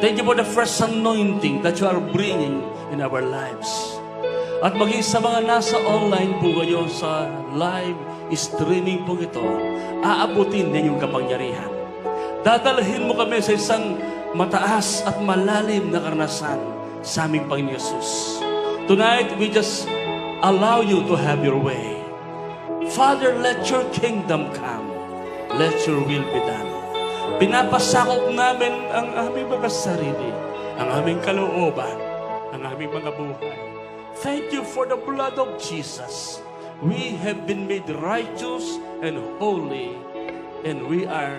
Thank you for the fresh anointing that you are bringing in our lives. At maging sa mga nasa online po ngayon sa live streaming po ito, aabutin din yung kapangyarihan. Dadalhin mo kami sa isang mataas at malalim na karanasan sa aming Panginoon Yesus. Tonight, we just allow you to have your way. Father, let your kingdom come. Let your will be done. Pinapasakop namin ang aming mga sarili, ang aming kalooban, ang aming mga buhay. Thank you for the blood of Jesus. We have been made righteous and holy, and we are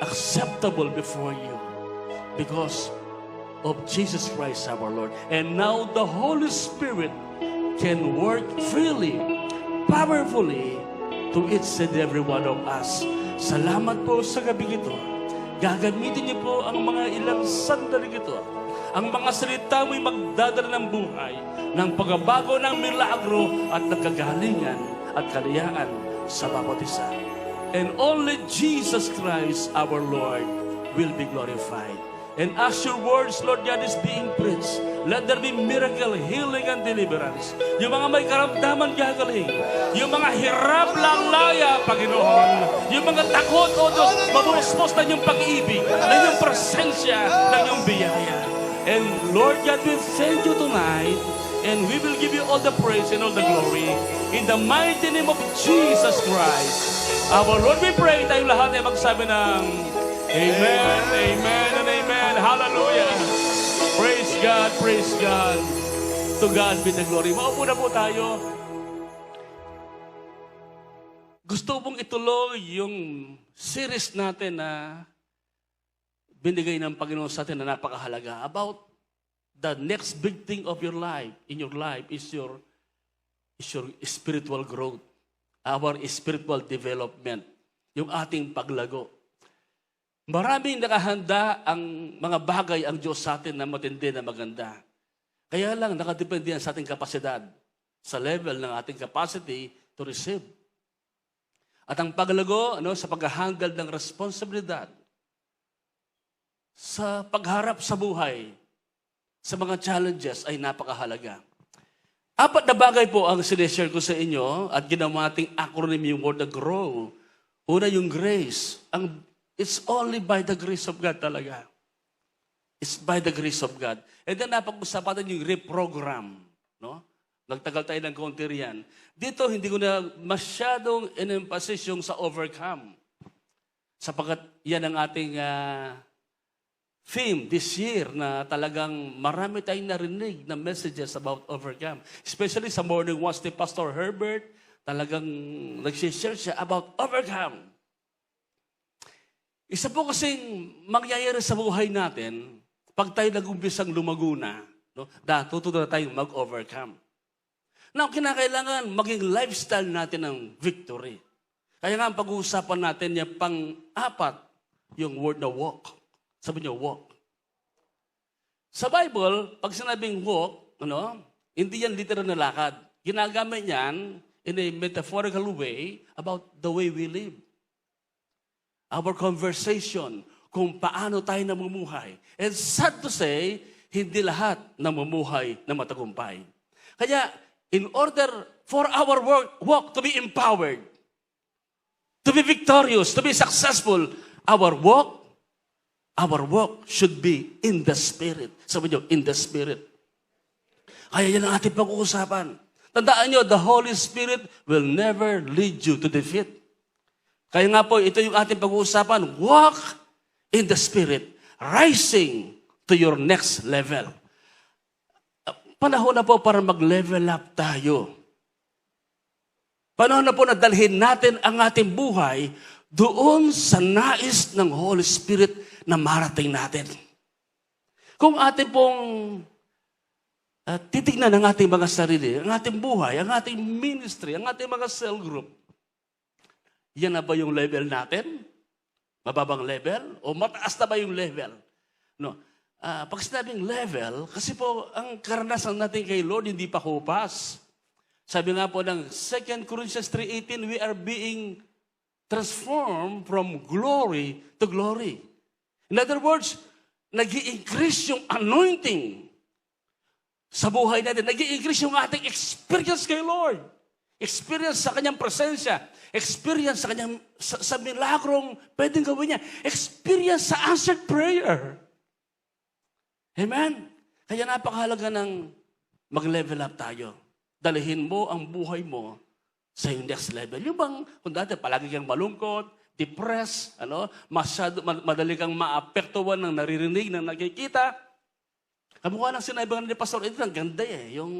acceptable before you because of Jesus Christ our Lord. And now the Holy Spirit can work freely, powerfully to each and every one of us. Salamat po sa gabi ito. Gagamitin niyo po ang mga ilang sandali ito. Ang mga salita mo'y magdadala ng buhay, ng pagbabago ng milagro at nagkagalingan at kaliyaan sa bawat isa. And only Jesus Christ, our Lord, will be glorified. And as your words, Lord God, is being preached, let there be miracle, healing, and deliverance. Yung mga may karamdaman gagaling. Yung mga hirap lang laya, Panginoon. Yung mga takot, O Diyos, mabuspos na yung pag-ibig, na yung presensya, na yung biyaya. And Lord God, we thank you tonight, and we will give you all the praise and all the glory. In the mighty name of Jesus Christ, our Lord, we pray, tayong lahat ay magsabi ng Amen, Amen, and Amen. Hallelujah. Praise God, praise God. To God be the glory. Maupo na po tayo. Gusto pong ituloy yung series natin na binigay ng Panginoon sa atin na napakahalaga about the next big thing of your life, in your life, is your spiritual growth, our spiritual development, yung ating paglago. Maraming nakahanda ang mga bagay ang Diyos sa atin na matindi na maganda. Kaya lang, nakadepende yan sa ating kapasidad, sa level ng ating capacity to receive. At ang paglago sa pag-handle ng responsibilidad, sa pagharap sa buhay, sa mga challenges ay napakahalaga. 4 na bagay po ang sinishare ko sa inyo at ginawa ating acronym yung word na grow. Una yung grace. It's only by the grace of God talaga. It's by the grace of God. And then napag-usapan natin yung reprogram. No? Nagtagal tayo ng konti riyan. Dito, hindi ko na masyadong in-emphasize yung sa overcome. Sapagat yan ang ating theme this year na talagang marami tayong narinig na messages about overcome. Especially sa morning once ni Pastor Herbert, talagang nag-share siya about overcome. Isa po kasing mangyayari sa buhay natin, pag tayo nag-umpisang lumago na, tututo na tayong mag-overcome. Now, kinakailangan maging lifestyle natin ng victory. Kaya nga, pag-uusapan natin yung pang-4, yung word na walk. Sabi niyo, walk. Sa Bible, pag sinabing walk, hindi yan literal na lakad. Ginagamit yan in a metaphorical way about the way we live. Our conversation, kung paano tayo namumuhay. And sad to say, hindi lahat namumuhay na matagumpay. Kaya, in order for our walk to be empowered, to be victorious, to be successful, our walk should be in the Spirit. Sabi niyo, in the Spirit. Kaya yan ang ating pag-uusapan. Tandaan niyo, the Holy Spirit will never lead you to defeat. Kaya nga po, ito yung ating pag-uusapan, walk in the Spirit, rising to your next level. Panahon na po para mag-level up tayo. Panahon na po na dalhin natin ang ating buhay doon sa nais ng Holy Spirit na marating natin. Kung ating pong titignan ang ating mga sarili, ang ating buhay, ang ating ministry, ang ating mga cell group, yan na ba yung level natin? Mababang level? O mataas na ba yung level? No. Pag sinabing level, kasi po, ang karanasan natin kay Lord, hindi pa kupas. Sabi nga po ng 2 Corinthians 3:18, we are being transformed from glory to glory. In other words, nag-i-increase yung anointing sa buhay natin. Nag-i-increase yung ating experience kay Lord. Experience sa kanyang presensya. Experience sa kanyang, sa milagrong pwedeng gawin niya. Experience sa answered prayer. Amen? Kaya napakahalaga ng mag-level up tayo. Dalihin mo ang buhay mo sa yung next level. Yung bang, kung dati palagi kang malungkot, depressed, madali kang maapektuhan ng naririnig, ng nakikita. Kamukha ng sinabi ni Pastor Edwin, ang ganda yung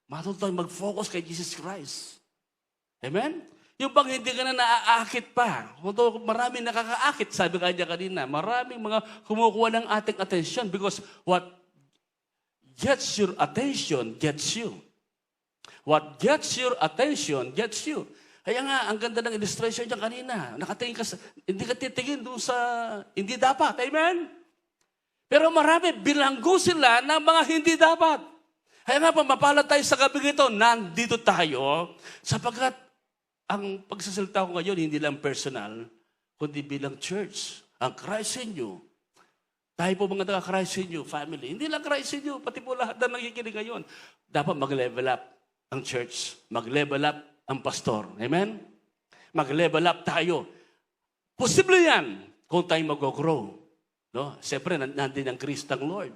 matuto tayong mag-focus kay Jesus Christ. Amen? Yung bang hindi ka na naaakit pa. Kung maraming nakakaakit, sabi ka niya kanina, maraming mga kumukuha ng ating attention because what gets your attention gets you. What gets your attention gets you. Kaya nga, ang ganda ng illustration niya kanina. Nakatingin ka hindi ka titingin doon sa hindi dapat. Amen? Pero marami, bilanggo sila ng mga hindi dapat. Kaya nga, mapalad tayo sa gabi ito, nandito tayo, sapagkat ang pagsasalita ko ngayon, hindi lang personal, kundi bilang church. Ang Christ in you. Tayo po mga taga-Christ in you, family. Hindi lang Christ in you, pati po lahat na nakikinig ngayon. Dapat mag-level up ang church. Mag-level up ang pastor. Amen? Mag-level up tayo. Posible yan kung tayo mag-grow. No? Siyempre, nandun ang Kristo ng Lord.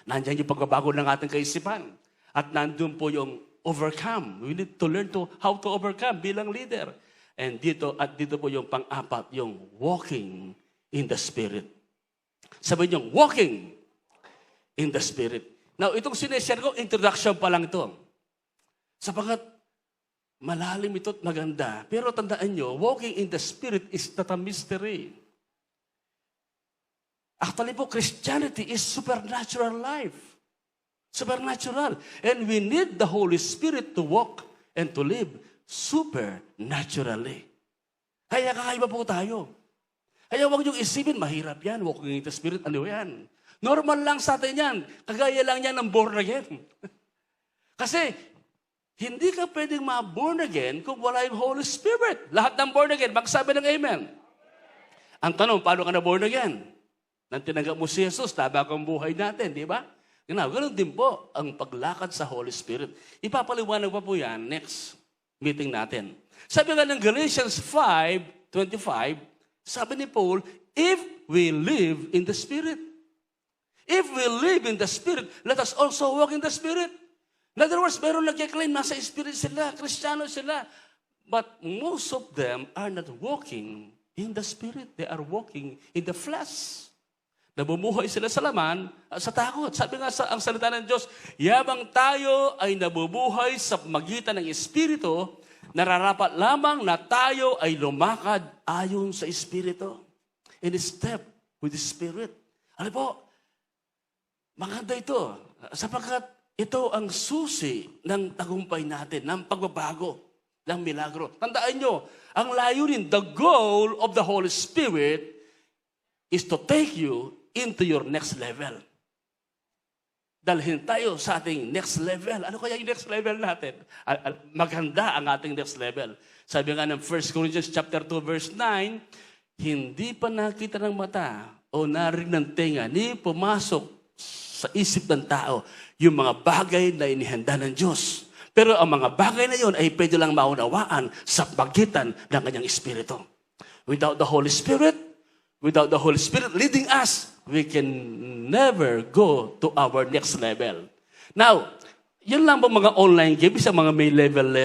Nandiyan yung pagbabago ng ating kaisipan. At nandun po yung overcome. We need to learn how to overcome bilang leader. And dito po yung pang-apat, yung walking in the Spirit. Sabi niyo, walking in the Spirit. Now, itong sineshare ko, introduction pa lang ito. Sapagkat malalim ito at maganda. Pero tandaan nyo, walking in the Spirit is not a mystery. Actually po, Christianity is supernatural life. Supernatural. And we need the Holy Spirit to walk and to live supernaturally. Kaya kakaiba po tayo. Kaya huwag niyong isipin, mahirap yan, walking in the Spirit, ano yan? Normal lang sa atin yan. Kagaya lang yan ng born again. Kasi, hindi ka pwedeng ma-born again kung wala yung Holy Spirit. Lahat ng born again, magsabi ng amen. Ang tanong, paano ka na born again? Nang tinanggap mo si Jesus, tabak ang buhay natin, di ba? Ganun din po ang paglakad sa Holy Spirit. Ipapaliwanag pa po yan next meeting natin. Sabi nga ng Galatians 5:25, sabi ni Paul, if we live in the Spirit. If we live in the Spirit, let us also walk in the Spirit. In other words, meron nagkiklaim, nasa Spirit sila, Kristiyano sila. But most of them are not walking in the Spirit. They are walking in the flesh. Nabumuhay sila sa laman at sa takot. Sabi nga ang salita ng Diyos, yabang tayo ay nabubuhay sa magitan ng Espiritu, nararapat lamang na tayo ay lumakad ayon sa Espiritu. In step with the Spirit. Ano po? Maganda ito. Sapagkat ito ang susi ng tagumpay natin, ng pagbabago, ng milagro. Tandaan nyo, ang layunin, the goal of the Holy Spirit is to take you into your next level. Dalhin tayo sa ating next level. Ano kaya yung next level natin? Maganda ang ating next level. Sabi nga ng 1 Corinthians chapter 2 verse 9, hindi pa nakita ng mata o narinig ng tenga, ni pumasok sa isip ng tao yung mga bagay na inihanda ng Diyos. Pero ang mga bagay na yun ay pwede lang maunawaan sa pagitan ng kanyang Espiritu. Without the Holy Spirit leading us, we can never go to our next level. Now, yun lang ba mga online games sa mga may level?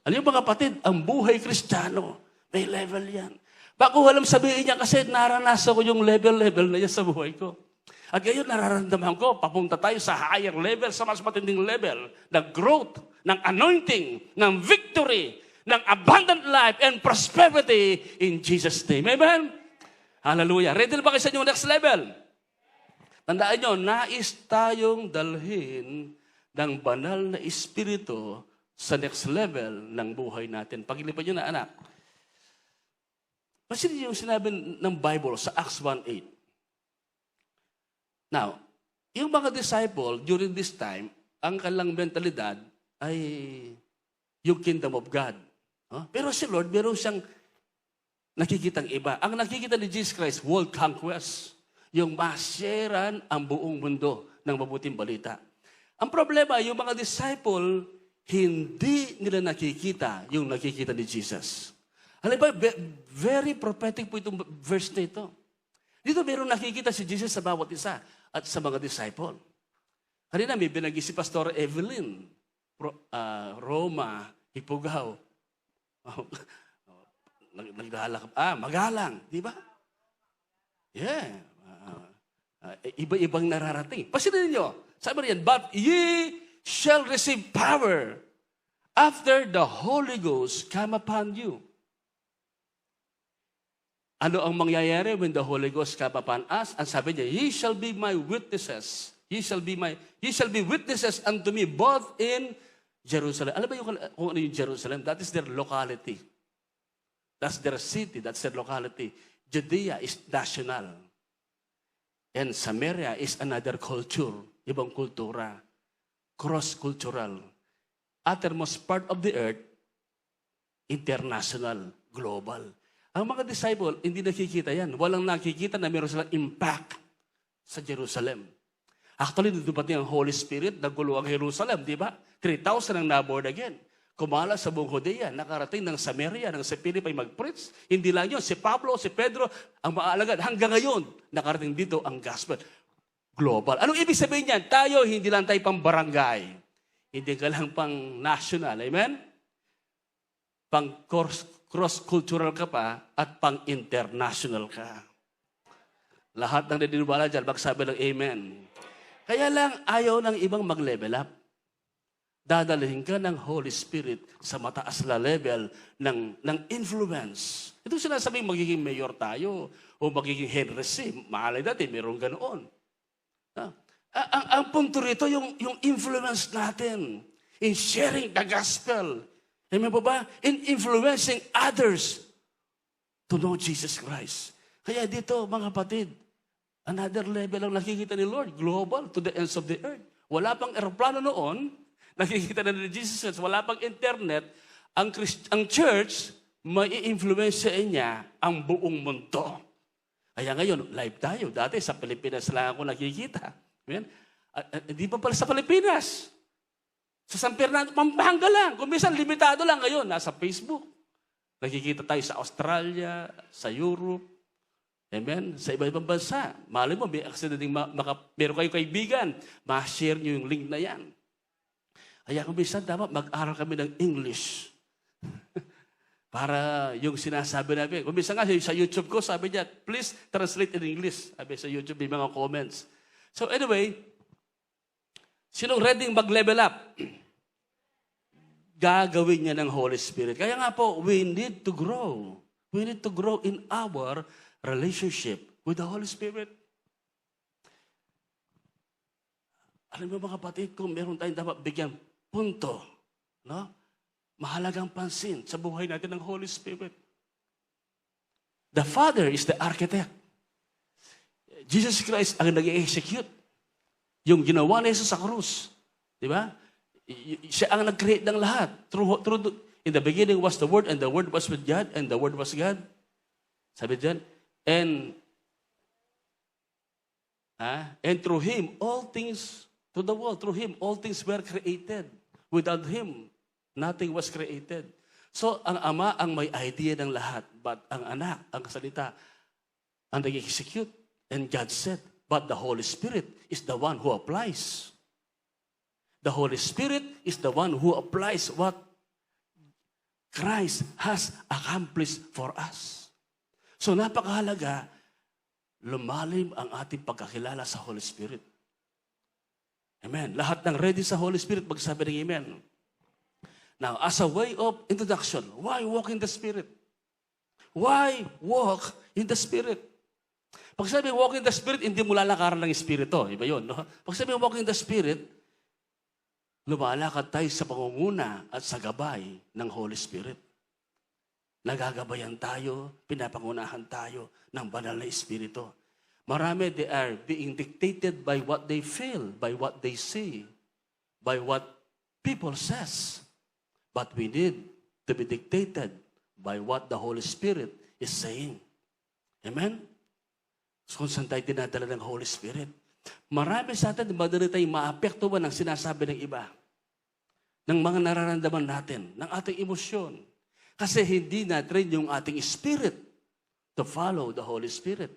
Ano yung mga kapatid? Ang buhay Kristiyano, may level yan. Bako alam sabihin niya kasi naranasan ko yung level na yan sa buhay ko. At ngayon nararamdaman ko, papunta tayo sa higher level, sa mas matinding level ng growth, ng anointing, ng victory, ng abundant life and prosperity in Jesus' name. Amen? Hallelujah. Ready na ba kayo sa inyong next level? Tandaan nyo, nais tayong dalhin ng banal na Espiritu sa next level ng buhay natin. Pagilipan nyo na, anak. Pasin yung sinabi ng Bible sa Acts 1:8. Now, yung mga disciple, during this time, ang kanilang mentalidad ay yung kingdom of God. Pero si Lord, meron siyang nakikitang iba. Ang nakikita ni Jesus Christ, world conquest. Yung masyaran ang buong mundo ng mabuting balita. Ang problema, yung mga disciple, hindi nila nakikita yung nakikita ni Jesus. Alam ba, very prophetic po itong verse na ito. Dito meron nakikita si Jesus sa bawat isa at sa mga disciple. Kanina may binanggit si Pastor Evelyn, Roma, Hipugaw. Magalang, di ba? Yeah. Iba-ibang nararating. Pasinin niyo, sabi niyan, but ye shall receive power after the Holy Ghost come upon you. Ano ang mangyayari when the Holy Ghost come upon us? Ang sabi niya, ye shall be my witnesses. Ye shall be witnesses unto me both in Jerusalem. Alam ba kung ano yung Jerusalem? That is their locality. That's their city. That's their locality. Judea is national. And Samaria is another culture. Ibang kultura. Cross-cultural. Uttermost part of the earth, international, global. Ang mga disciple, hindi nakikita yan. Walang nakikita na meron silang impact sa Jerusalem. Actually, nung dumating ang Holy Spirit, nagulo ang Jerusalem, di ba? 3,000 ang naboard again. Kumala sa buong Judea, nakarating ng Samaria, ng sa Philippi mag-preach. Hindi lang yun, si Pablo, si Pedro, ang mga alagad. Hanggang ngayon, nakarating dito ang gospel. Global. Anong ibig sabihin niyan? Tayo, hindi lang tayo pang barangay. Hindi ka lang pang national. Amen? Pang cross-cultural ka pa at pang international ka. Lahat ng naniniwala dyan, magsabi ng amen. Kaya lang, ayaw ng ibang mag-level up. Dadalhin ka ng Holy Spirit sa mataas na level ng influence. Ito sinasabing magiging mayor tayo o magiging Henry C. Maalay dati, mayroong ganoon. Ang punto rito, yung influence natin in sharing the gospel. Amen po ba? In influencing others to know Jesus Christ. Kaya dito, mga kapatid, another level ang nakikita ni Lord, global, to the ends of the earth. Wala pang eroplano noon, nakikita na ni Jesus Christ, wala pang internet, ang church, may i-influence niya ang buong mundo. Kaya ngayon, live tayo. Dati sa Pilipinas lang ako nakikita. Amen? Hindi pa pala sa Pilipinas. Sa San Fernando, Pampanga lang. Kung minsan, limitado lang ngayon. Nasa Facebook. Nakikita tayo sa Australia, sa Europe. Amen? Sa iba-ibang bansa. Malay mo, may accident din, meron kayong kaibigan. Ma-share nyo yung link na yan. Kaya kung minsan, dapat mag-aral kami ng English. Para yung sinasabi namin. Kung minsan nga, sa YouTube ko, sabi niya, please translate in English. Sabi sa YouTube, may mga comments. So anyway, sinong ready mag-level up? Gagawin niya ng Holy Spirit. Kaya nga po, we need to grow. We need to grow in our relationship with the Holy Spirit. Alam mo mga kapatid, kung meron tayong dapat bigyan punto, no? Mahalagang pansin sa buhay natin ng Holy Spirit. The Father is the architect. Jesus Christ ang nag-execute. Yung ginawa ni Jesus sa krus. Di ba? Siya ang nag-create ng lahat. In the beginning was the Word, and the Word was with God, and the Word was God. Sabi dyan. And through Him, all things, to the world, through Him, all things were created. Without Him, nothing was created. So, ang Ama ang may idea ng lahat, but ang Anak, ang salita, ang nag-execute. And God said, but the Holy Spirit is the one who applies. The Holy Spirit is the one who applies what Christ has accomplished for us. So napakahalaga, lumalim ang ating pagkakilala sa Holy Spirit. Amen. Lahat ng ready sa Holy Spirit, magsabi ng amen. Now, as a way of introduction, why walk in the Spirit? Why walk in the Spirit? Pag sabi walk in the Spirit, hindi mo lalakaran ng Espiritu. Iba yun, no? Pag sabi walk in the Spirit, lumalakad tayo sa pangunguna at sa gabay ng Holy Spirit. Nagagabayan tayo, pinapangunahan tayo ng banal na Espiritu. Marami, they are being dictated by what they feel, by what they see, by what people says. But we need to be dictated by what the Holy Spirit is saying. Amen? kung saan tayo dinadala ng Holy Spirit. Marami sa atin, madali tayong maapektuhan ng sinasabi ng iba, ng mga nararamdaman natin, ng ating emosyon. Kasi hindi na-train yung ating spirit to follow the Holy Spirit.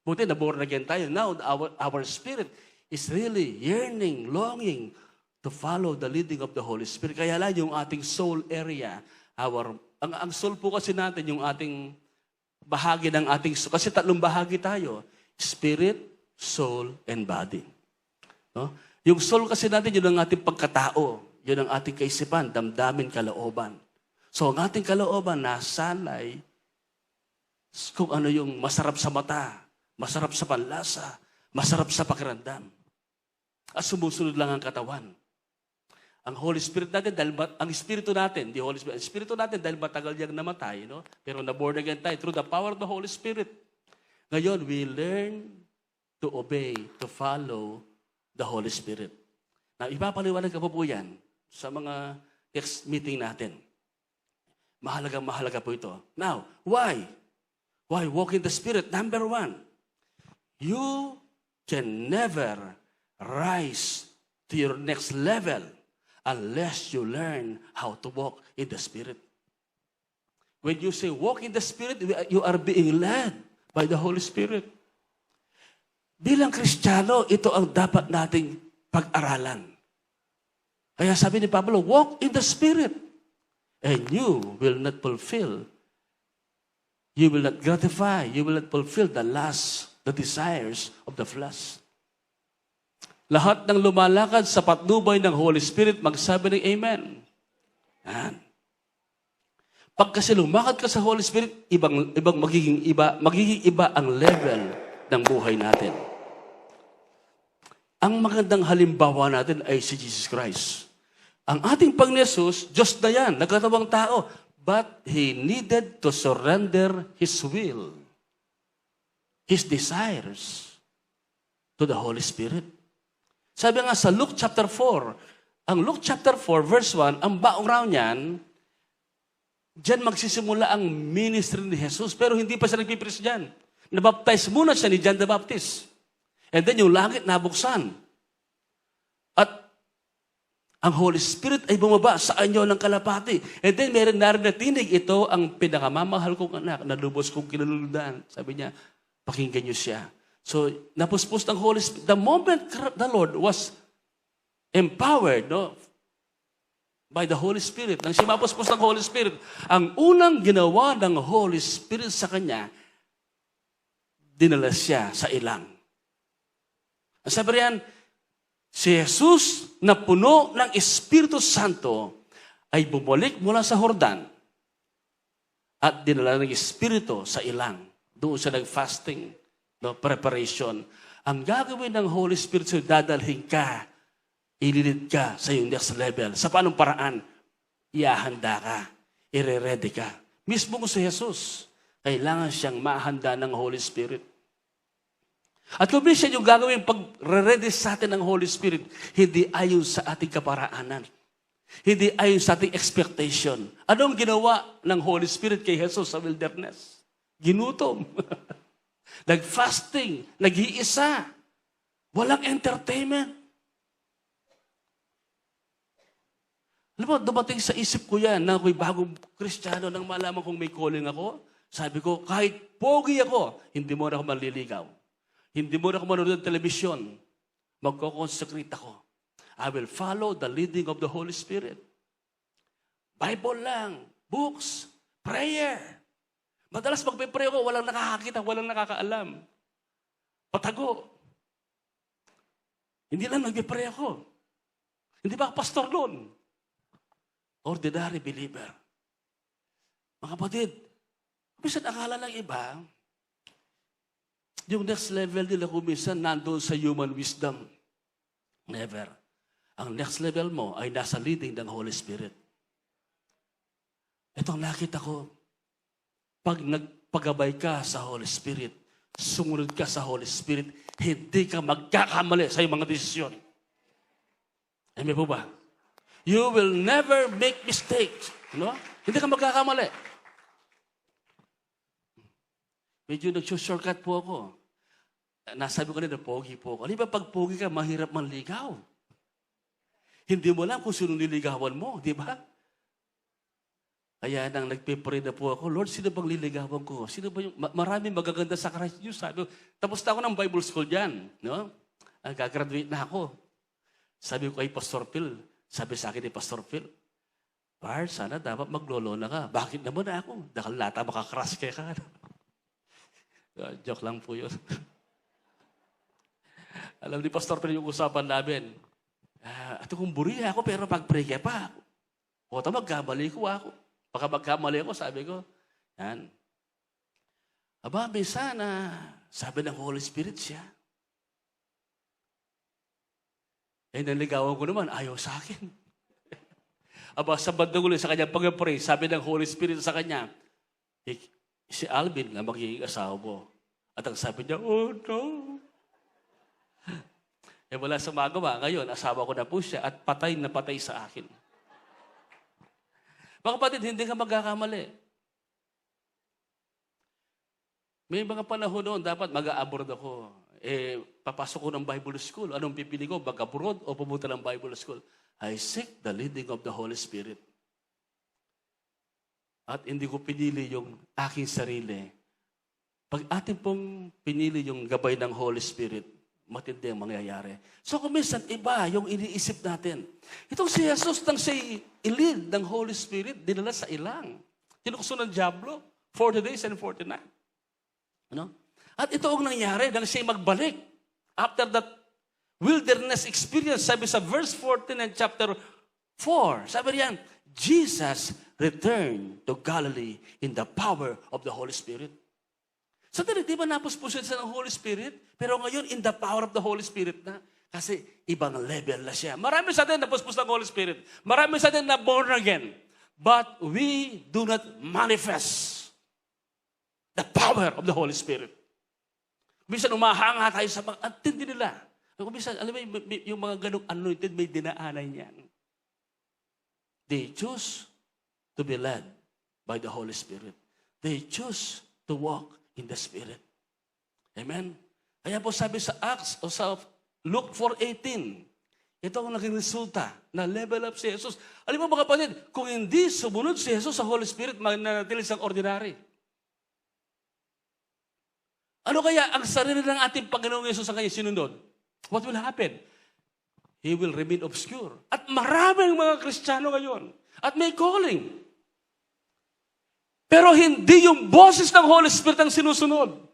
Buti na born again tayo. Now, our spirit is really yearning, longing to follow the leading of the Holy Spirit. Kaya lang yung ating soul area, ang soul po kasi natin, yung ating bahagi ng ating soul. Kasi tatlong bahagi tayo. Spirit, soul, and body. No? Yung soul kasi natin, yun ang ating pagkatao. Yun ang ating kaisipan, damdamin, kalooban. So, ang ating kalooban, nasanay kung ano yung masarap sa mata, masarap sa panlasa, masarap sa pakiramdam. At sumusunod lang ang katawan. Ang Holy Spirit natin, ang Espiritu natin, the Holy Spirit, ang Espiritu natin dahil matagal niyang namatay, no? Pero na-born again tayo through the power of the Holy Spirit. Ngayon, we learn to obey, to follow the Holy Spirit. Now, ipapaliwanag ko po yan sa mga next meeting natin. Mahalaga po ito. Now, why? Why walk in the Spirit? Number one, you can never rise to your next level unless you learn how to walk in the Spirit. When you say walk in the Spirit, you are being led by the Holy Spirit. Bilang Kristiyano, ito ang dapat nating pag-aralan. Kaya sabi ni Pablo, walk in the Spirit, and you will not fulfill, you will not gratify, you will not fulfill the lust, the desires of the flesh. Lahat ng lumalakad sa patnubay ng Holy Spirit, magsabi ng Amen. Yan. Pag kasi lumakad ka sa Holy Spirit, magiging iba ang level ng buhay natin. Ang magandang halimbawa natin ay si Jesus Christ. Ang ating Panginoon Yesus, Diyos na yan, nagkatawang tao, but He needed to surrender His will, His desires, to the Holy Spirit. Sabi nga sa Luke chapter 4, ang Luke chapter 4 verse 1, ang background niyan, diyan magsisimula ang ministry ni Jesus, pero hindi pa siya nagpipreach diyan. Nabaptize muna siya ni John the Baptist. And then yung langit nabuksan. At ang Holy Spirit ay bumaba sa anyo ng kalapati. And then meron narinig, ito ang pinakamamahal kong anak, na lubos kong kinaluludan. Sabi niya, pakinggan niyo siya. So, napuspos ng Holy Spirit. The moment the Lord was empowered, no, by the Holy Spirit, nang siya mapuspos ng Holy Spirit, ang unang ginawa ng Holy Spirit sa kanya, dinala siya sa ilang. Ang sabi riyan, si Jesus na puno ng Espiritu Santo ay bumalik mula sa Jordan at dinala ng Espiritu sa ilang. Doon siya nag-fasting, no, preparation. Ang gagawin ng Holy Spirit sa'yo, dadalhin ka, ililid ka sa yung next level. Sa paanong paraan? Iahanda ka, ire-ready ka. Mismo ko si Jesus, kailangan siyang mahanda ng Holy Spirit. At kung siya yung gagawin pag-ready sa atin ng Holy Spirit, hindi ayon sa ating kaparaanan. Hindi ayon sa ating expectation. Anong ginawa ng Holy Spirit kay Jesus sa wilderness? Ginutom. Nag-fasting, nag-iisa. Walang entertainment. Alam mo, dumating sa isip ko yan na ako'y bagong Kristiyano nang malaman kong may calling ako. Sabi ko, kahit pogi ako, hindi mo na ako maliligaw. Hindi mo na ako manonood ng telebisyon. Magkoconsecrate ako. I will follow the leading of the Holy Spirit. Bible lang, books, prayer. Madalas magpe-pray ako, walang nakakakita, walang nakakaalam. Patago. Hindi lang nagpe-pray ako. Hindi ba ako pastor noon? Ordinary believer. Mga kapatid, minsan akala ng iba, yung next level nila kung minsan nandun sa human wisdom. Never. Ang next level mo ay nasa leading ng Holy Spirit. Ito ang nakita ko. Pag nagpagabay ka sa Holy Spirit, sumunod ka sa Holy Spirit, hindi ka magkakamali sa iyong mga desisyon. Amen po ba? You will never make mistakes. No? Hindi ka magkakamali. Medyo nag-shortcut po ako. nasabi ko nila, pogi po ako. Di ba pag pogi ka, mahirap manligaw? Hindi mo alam kung sino niligawan mo, di ba? Kaya nang nagpe-pray na po ako, Lord, sino bang liligawan ko? Sino ba yung, maraming magaganda sa Christ Jesus. Sabi ko, tapos na ako ng Bible school dyan. No? Gagraduate na ako. Sabi ko kay Pastor Phil, sabi sa akin ni Pastor Phil, Bart, sana dapat maglolona ka. Bakit naman ako? Dahil lata makakras kaya ka. Joke lang po yun. Alam ni Pastor Phil yung usapan namin. Ito kung buri ako, pero pag-pray ka pa ako. O ito, magkamali ko ako. Baka magkamali ako, sabi ko. Yan. Aba, may sana, sabi ng Holy Spirit siya. Naligawan ko naman, ayaw sa akin. Aba, sa bandang uli, sa kanya pag-pray, sabi ng Holy Spirit sa kanya, si Alvin nga magiging asawa mo. At ang sabi niya, oh no. Wala sa magawa. Ngayon, asawa ko na po siya at patay na patay sa akin. Mga kapatid, hindi ka magkakamali. May mga panahon noon, dapat mag-a-abroad ako. Papasok ko ng Bible School. Anong pipili ko? Mag-abroad o pumunta ng Bible School? I seek the leading of the Holy Spirit. At hindi ko pinili yung aking sarili. Pag atin pong pinili yung gabay ng Holy Spirit, matindi ang mangyayari. So kung minsan, iba yung iniisip natin. Itong si Jesus nang siya ilid ng Holy Spirit, dinala sa ilang. Tinukso ng Diablo, 40 days and 40 nights. Ano? At ito ang nangyari nang siya magbalik. After that wilderness experience, sabi sa verse 14 and chapter 4, sabi riyan, Jesus returned to Galilee in the power of the Holy Spirit. So, di ba napuspusin siya ng Holy Spirit? Pero ngayon, in the power of the Holy Spirit na. Kasi ibang level na siya. Marami sa atin napuspus ng Holy Spirit. Marami sa atin na born again. But we do not manifest the power of the Holy Spirit. Minsan umahanga tayo sa mga antindi nila. Minsan, alam mo, yung mga ganong anointed, may dinaanan yan. They choose to be led by the Holy Spirit. They choose to walk in the Spirit. Amen? Kaya po sabi sa Acts o sa Luke 4:18, ito ang naging resulta na level up si Jesus. Alam mo mga kapatid, kung hindi sumunod si Jesus sa Holy Spirit, mananatili siyang ordinary. Ano kaya ang sarili ng ating Panginoong Jesus ang kanya sinunod? What will happen? He will remain obscure. At maraming mga Kristiyano ngayon. At may calling. Pero hindi yung boses ng Holy Spirit ang sinusunod.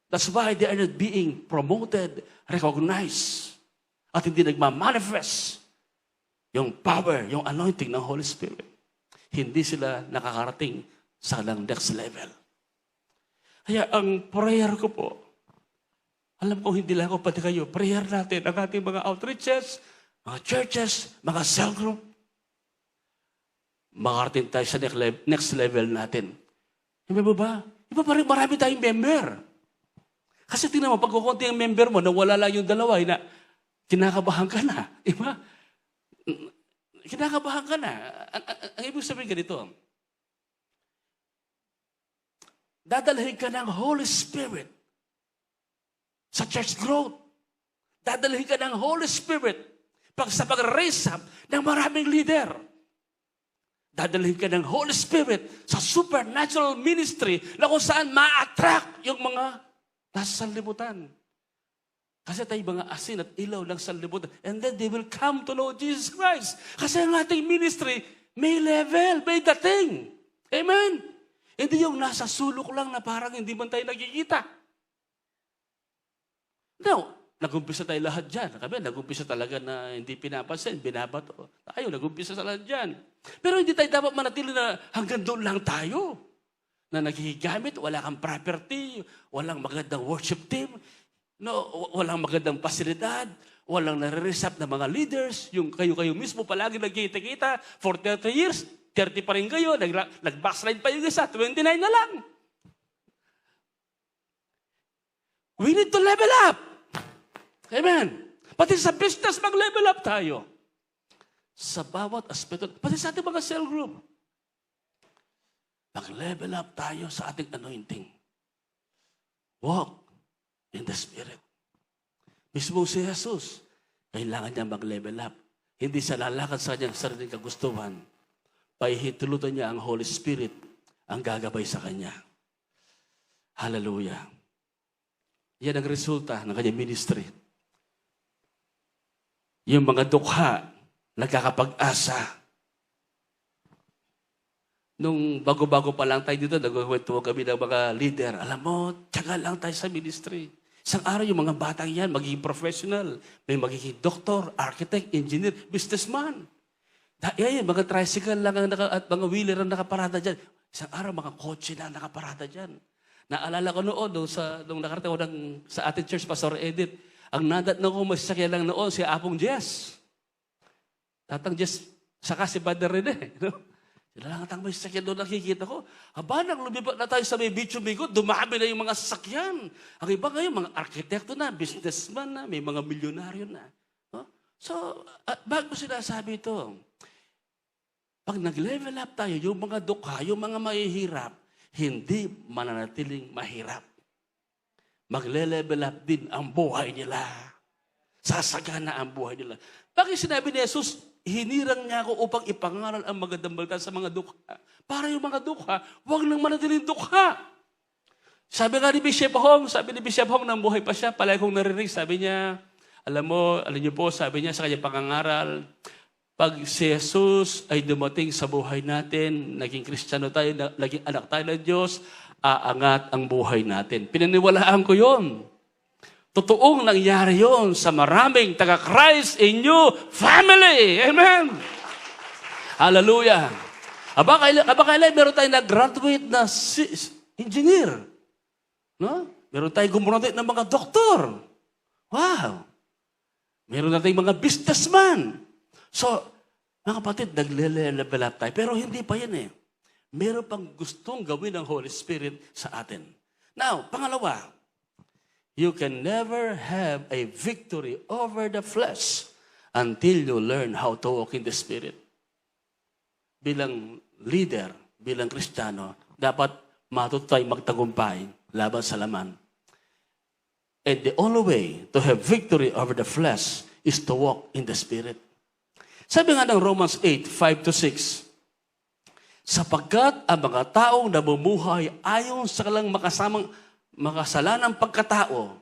That's why they are not being promoted, recognized, at hindi nagmamanifest yung power, yung anointing ng Holy Spirit. Hindi sila nakakarating sa next level. Kaya ang prayer ko po, alam ko hindi lang ako pati kayo, prayer natin ang ating mga outreaches, mga churches, mga cell group, makarating tayo sa next level natin. Hindi ba? Iba pa rin marami tayong member. Kasi tingnan mo, pag kukunti ang member mo, nawala lang yung dalawa, na kinakabahan ka na. Diba? Kinakabahan ka na. Ang ibig sabihin ganito, dadalhin ka ng Holy Spirit sa church growth. Dadalhin ka ng Holy Spirit sa pag-raise up ng maraming leader. Dadalhin ka ng Holy Spirit sa supernatural ministry na kung saan ma-attract yung mga nasa sanlibutan. Kasi tayo mga asin at ilaw ng sanlibutan. And then they will come to know Jesus Christ. Kasi ang ating ministry, may level, may dating. Amen? Hindi yung nasa sulok lang na parang hindi man tayo nagkikita. No. Nag-umpisa tayo lahat dyan. Nag-umpisa talaga na hindi pinapansin, binabato. Tayo, nag-umpisa sa lahat dyan. Pero hindi tayo dapat manatili na hanggang doon lang tayo. Na naghihigamit, wala kang property, walang magandang worship team, no, walang magandang pasilidad, walang nare-receive na mga leaders, yung kayo mismo palagi nagkita-kita, for 30 years, 30 pa rin kayo, nag-backslide pa yung isa, 29 na lang. We need to level up. Amen. Pati sa business, mag-level up tayo. Sa bawat aspeto, pati sa ating mga cell group. Mag-level up tayo sa ating anointing. Walk in the Spirit. Mismo si Jesus, kailangan niya mag-level up. Hindi siya lalakad sa kanyang sariling kagustuhan. Pahihintulutan niya ang Holy Spirit ang gagabay sa kanya. Hallelujah. Yan ang resulta ng kanyang ministry. Yung mga dukha, nagkakapag-asa. Nung bago-bago pa lang tayo dito, nagkwento kami ng mga leader. Alam mo, tiyaga lang tayo sa ministry. Isang araw yung mga batang yan, magiging professional. May magiging doktor, architect, engineer, businessman. Yan, mga tricycle lang at mga wheeler ang nakaparada dyan. Isang araw, mga kotse na nakaparada dyan. Naalala ko noon, nung nakarating ko sa ating church, Pastor Edith, ang nadat na ko masasakyan lang noon, si Apong Jess. Tatang Jess, saka si Bader Rene. No? Sila lang ang may sasakyan doon nakikita ko. Aba, nang lumipat na tayo sa may Bicho Migo, dumami na yung mga sasakyan. Ang iba ngayon, mga arkitekto na, businessman na, may mga milyonaryo na. No? So, bago sinasabi ito, pag nag-level up tayo, yung mga dukha, yung mga mahihirap, hindi mananatiling mahirap. Magle-level up din ang buhay nila. Sasagana ang buhay nila. Bakit sinabi ni Jesus, hinirang niya ako upang ipangaral ang magandang balita sa mga dukha. Para yung mga dukha, huwag nang manatiling dukha. Sabi nga ni Bishop Hong, nang buhay pa siya, palagi kong narinig, sabi niya, alam niyo po, sabi niya sa kanyang pangangaral, pag si Jesus ay dumating sa buhay natin, naging Kristiyano tayo, naging anak tayo ng Diyos, aangat ang buhay natin. Pinaniwalaan ko yon. Totoong nangyari yon sa maraming taga-Christ in you family. Amen. Hallelujah. Aba kailan meron tayong nag-graduate na engineer. No? Meron tayong gumunote ng mga doktor. Wow. Meron na tayong mga businessman. So, mga kapatid, nagle-level up tayo. Pero hindi pa yan eh. Meron pang gustong gawin ng Holy Spirit sa atin. Now, pangalawa, you can never have a victory over the flesh until you learn how to walk in the Spirit. Bilang leader, bilang Kristiyano, dapat matuto tayong magtagumpay laban sa laman. And the only way to have victory over the flesh is to walk in the Spirit. Sabi nga ng Romans 8, 5-6, sapagkat ang mga taong namumuhay ayon sa kanilang makasalanang pagkatao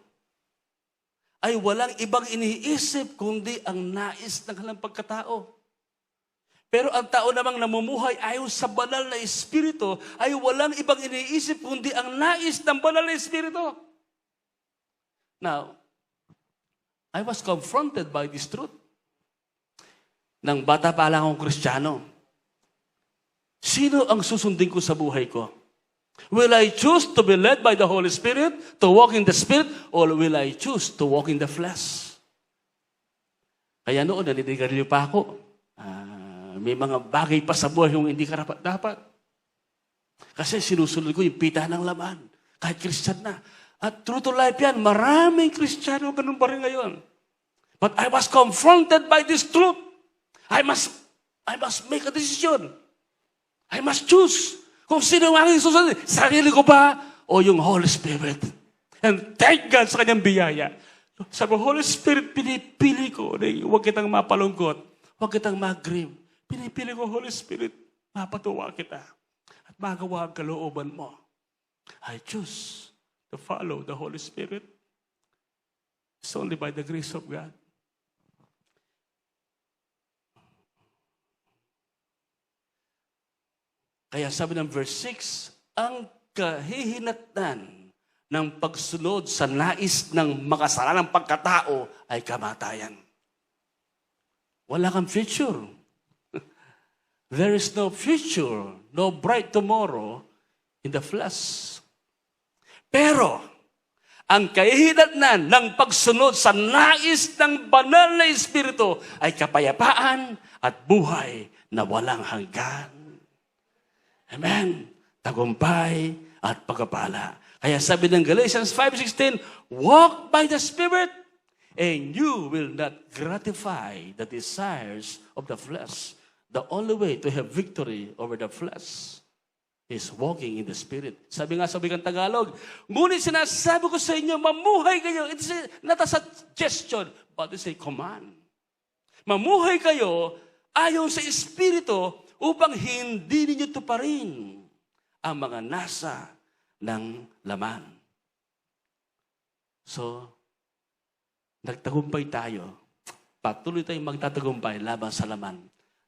ay walang ibang iniisip kundi ang nais ng kanilang pagkatao. Pero ang tao namang namumuhay ayon sa banal na Espiritu ay walang ibang iniisip kundi ang nais ng banal na Espiritu. Now, I was confronted by this truth. Nang bata pa lang akong Kristiyano, sino ang susundin ko sa buhay ko? Will I choose to be led by the Holy Spirit, to walk in the Spirit, or will I choose to walk in the flesh? Kaya noon, naninigarilyo pa ako. May mga bagay pa sa buhay yung hindi karapat-dapat. Kasi sinusunod ko yung pita ng laman. Kahit Christian na. At true to life yan, maraming Kristiyano ganun pa rin ngayon. But I was confronted by this truth. I must make a decision. I must choose. Kung sino ang aking susunod, sarili ko ba o yung Holy Spirit? And thank God sa kanyang biyaya. Sabi, Holy Spirit, pinipili ko na huwag kitang mapalungkot, huwag kitang mag-grieve. Pinipili ko, Holy Spirit, mapatuwa kita at magawa ang kalooban mo. I choose to follow the Holy Spirit. It's only by the grace of God. Kaya sabi ng verse 6, ang kahihinatnan ng pagsunod sa nais ng makasalanang pagkatao ay kamatayan. Wala kang future. There is no future, no bright tomorrow in the flesh. Pero, ang kahihinatnan ng pagsunod sa nais ng banal na Espiritu ay kapayapaan at buhay na walang hanggan. Amen. Tagumpay at pagpapala. Kaya sabi ng Galatians 5:16, walk by the Spirit, and you will not gratify the desires of the flesh. The only way to have victory over the flesh is walking in the Spirit. Sabi nga sa wikang Tagalog, ngunit sinasabi ko sa inyo, mamuhay kayo. It's not a suggestion, but it's a command. Mamuhay kayo ayon sa Espiritu upang hindi ninyo tuparin ang mga nasa ng laman. So, nagtagumpay tayo. Patuloy tayong magtatagumpay laban sa laman.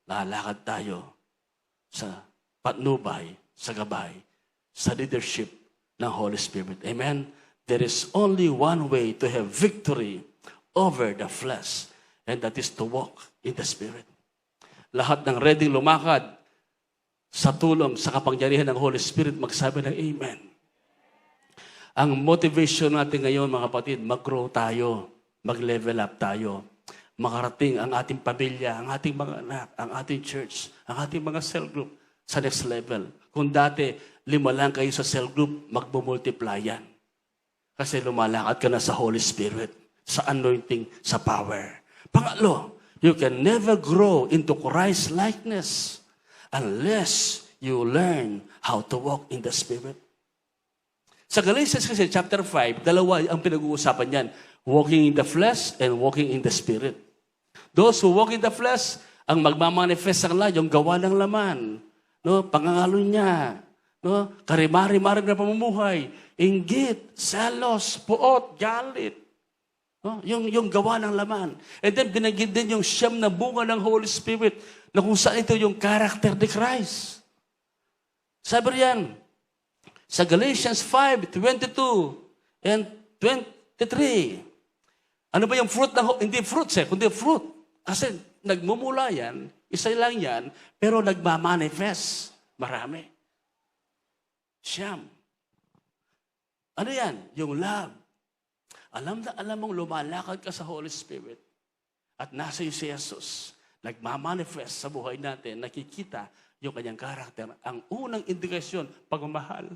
Lalakad tayo sa patnubay, sa gabay, sa leadership ng Holy Spirit. Amen? There is only one way to have victory over the flesh, and that is to walk in the Spirit. Lahat ng ready lumakad sa tulong, sa kapangyarihan ng Holy Spirit, magsabi ng Amen. Ang motivation natin ngayon, mga kapatid, mag-grow tayo, mag-level up tayo, makarating ang ating pamilya, ang ating mga anak, ang ating church, ang ating mga cell group sa next level. Kung dati, 5 lang kayo sa cell group, magmumultiply yan. Kasi lumalakad ka na sa Holy Spirit, sa anointing, sa power. Pangatlo, you can never grow into Christ likeness unless you learn how to walk in the Spirit. Sa Galatians kasi, chapter 5, dalawa ang pinag-uusapan yan. Walking in the flesh and walking in the Spirit. Those who walk in the flesh, ang magmamanifest sa kanila, yung gawa ng laman. No, pangangalo niya, no, karimari-mari na pamumuhay, inggit, selos, puot, galit. No, yung gawa ng laman. And then binanggit din yung siyam na bunga ng Holy Spirit na kung saan ito yung character ni Christ. Sabi riyan, sa Galatians 5:22 and 23, ano ba yung fruit ng, hindi fruits kundi fruit. Kasi nagmumula yan, isa lang yan, pero nagmamanifest. Marami. Siyam. Ano yan? Yung love. Alam na alam mong lumalakad ka sa Holy Spirit at nasa iyo si Jesus. Nagmamanifest sa buhay natin, nakikita yung kanyang karakter. Ang unang indikasyon, pagmamahal.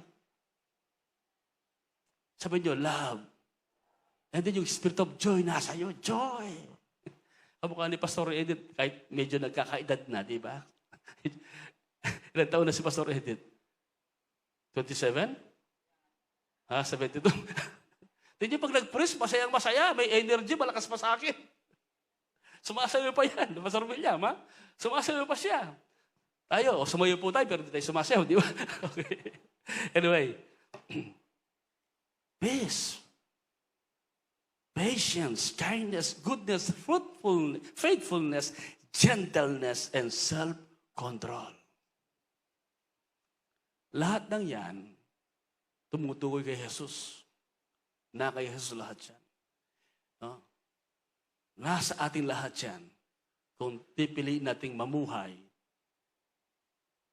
Sabi niyo, love. And then yung spirit of joy nasa iyo. Joy. Kamukha ni Pastor Edith, kahit medyo nagkakaedad na, di ba? Ilan taon na si Pastor Edith? 27? 72? Hindi pag nag-preach, masayang-masaya, may energy, malakas pa sa akin. Sumasayo pa yan, Pastor William, ha? Sumasayo pa siya. Tayo, sumayo po tayo, pero hindi tayo sumasayo, di ba? Okay. Anyway, peace. Patience, kindness, goodness, fruitfulness, faithfulness, gentleness, and self-control. Lahat ng yan, tumutukoy kay Jesus. Na kay Jesus lahat yan. No? Nasa ating lahat yan. Kung pipiliin nating mamuhay,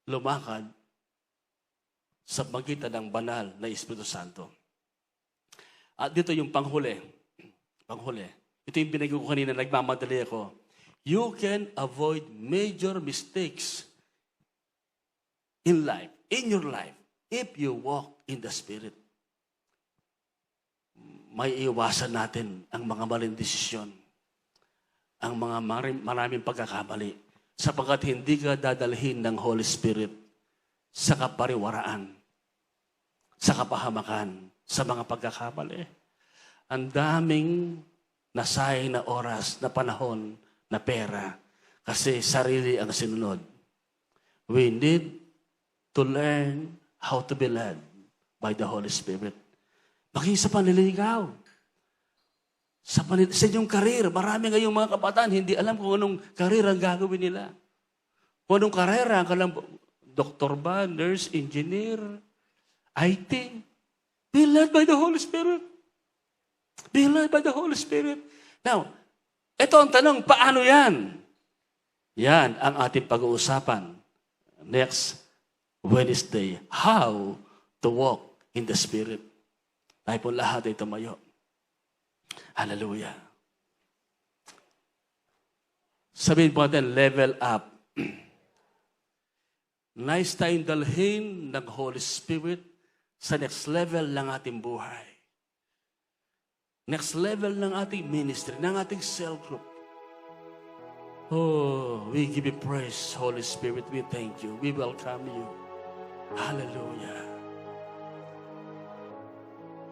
lumakad sa magitan ng banal na Espiritu Santo. At dito yung panghuli. Ito yung binigay ko kanina, nagmamadali ako. You can avoid major mistakes in life, in your life, if you walk in the Spirit. May iwasan natin ang mga maling desisyon, ang mga maraming pagkakamali, sapagkat hindi ka dadalhin ng Holy Spirit sa kapariwaraan, sa kapahamakan, sa mga pagkakamali. Ang daming nasayang na oras, na panahon, na pera, kasi sarili ang sinunod. We need to learn how to be led by the Holy Spirit. Maging sa panliligaw. Sa inyong karir, marami ngayong mga kabataan, hindi alam kung anong karir ang gagawin nila. Kung anong karera, doktor ba, nurse, engineer, IT. Be led by the Holy Spirit. Be led by the Holy Spirit. Now, ito ang tanong, paano yan? Yan ang ating pag-uusapan next Wednesday. How to walk in the Spirit. Tayo po lahat ay tumayo. Hallelujah. Sabihin po natin, level up. Nice tayong dalhin ng Holy Spirit sa next level ng ating buhay. Next level ng ating ministry, ng ating cell group. Oh, we give you praise, Holy Spirit. We thank you. We welcome you. Hallelujah.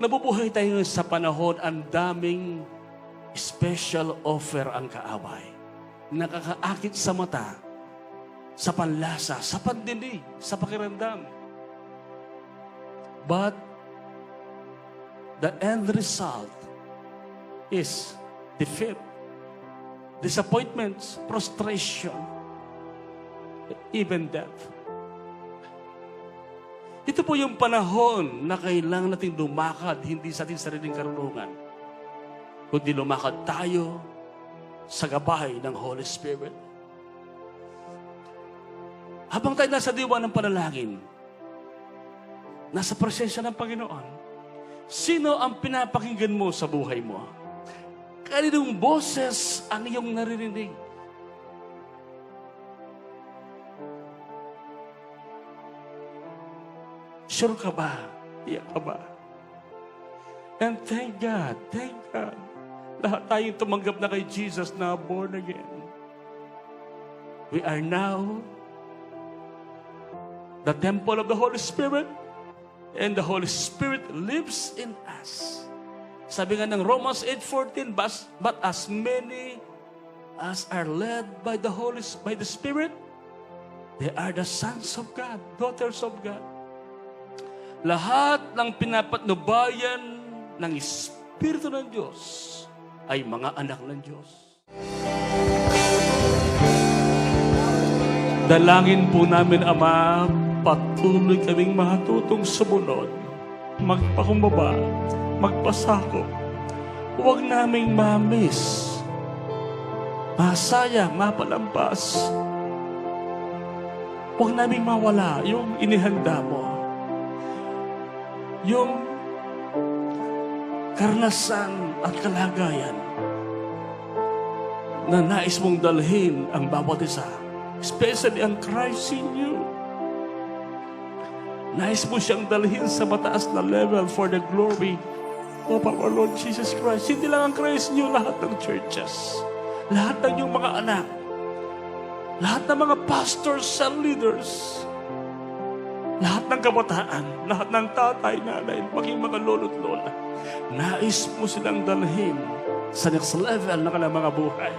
Nabubuhay tayo sa panahon, ang daming special offer ang kaaway. Nakakaakit sa mata, sa panlasa, sa pandinig, sa pakiramdam. But the end result is defeat, disappointments, frustration, even death. Ito po yung panahon na kailangan natin lumakad, hindi sa ating sariling karunungan, kundi lumakad tayo sa gabay ng Holy Spirit. Habang tayo nasa diwa ng panalangin, nasa presensya ng Panginoon, sino ang pinapakinggan mo sa buhay mo? Kaninong boses ang iyong naririnig? Sure ka ba? Iyak ka ba? And thank God, lahat tayong tumanggap na kay Jesus na born again. We are now the temple of the Holy Spirit, and the Holy Spirit lives in us. Sabi nga ng Romans 8:14, but as many as are led by the Spirit, they are the sons of God, daughters of God. Lahat ng pinapatnubayan ng Espiritu ng Diyos ay mga anak ng Diyos. Dalangin po namin, Ama, patuloy kaming matutong sumunod, magpakumbaba, magpasakop. Huwag naming ma-miss, masayang, mapalampas. Huwag naming mawala yung inihanda mo. Yung karanasan at kalagayan na nais mong dalhin ang bawat isa, especially ang Christ in you. Nais mo siyang dalhin sa mataas na level for the glory of our Lord Jesus Christ. Hindi lang ang Christ in you, lahat ng churches, lahat ng iyong mga anak, lahat ng mga pastors and leaders, lahat ng kabataan, lahat ng tatay, nanay, maging mga lolo't lola. Nais mo silang dalhin sa next level ng kanilang mga buhay.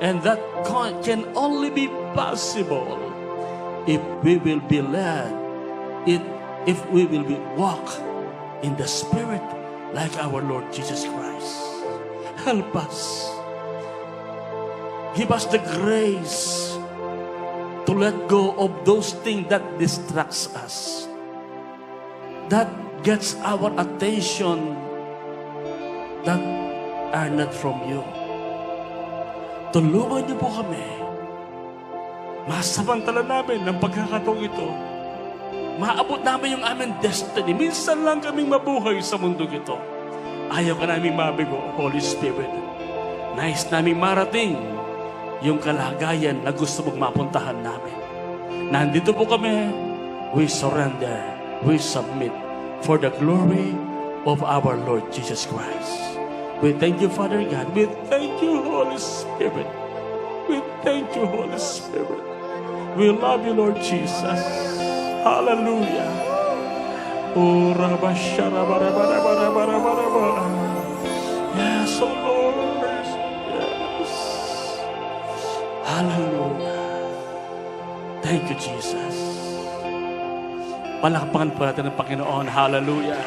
And that can only be possible if we will be led, if we will be walk in the Spirit like our Lord Jesus Christ. Help us. Give us the grace to let go of those things that distracts us, that gets our attention, that are not from you. Tulungan niyo po kami. Masamantala namin ng pagkakataong ito. Maabot namin yung aming destiny. Minsan lang kaming mabuhay sa mundo ito. Ayaw ka namin mabigo, Holy Spirit. Nais namin marating yung kalagayan na gusto mong mapuntahan namin. Nandito po kami, we surrender, we submit for the glory of our Lord Jesus Christ. We thank you, Father God. We thank you, Holy Spirit. We thank you, Holy Spirit. We love you, Lord Jesus. Hallelujah. Oh, yes, oh Lord. Yes. Hallelujah. Thank you, Jesus. Palakpakan po natin ng Panginoon. Hallelujah.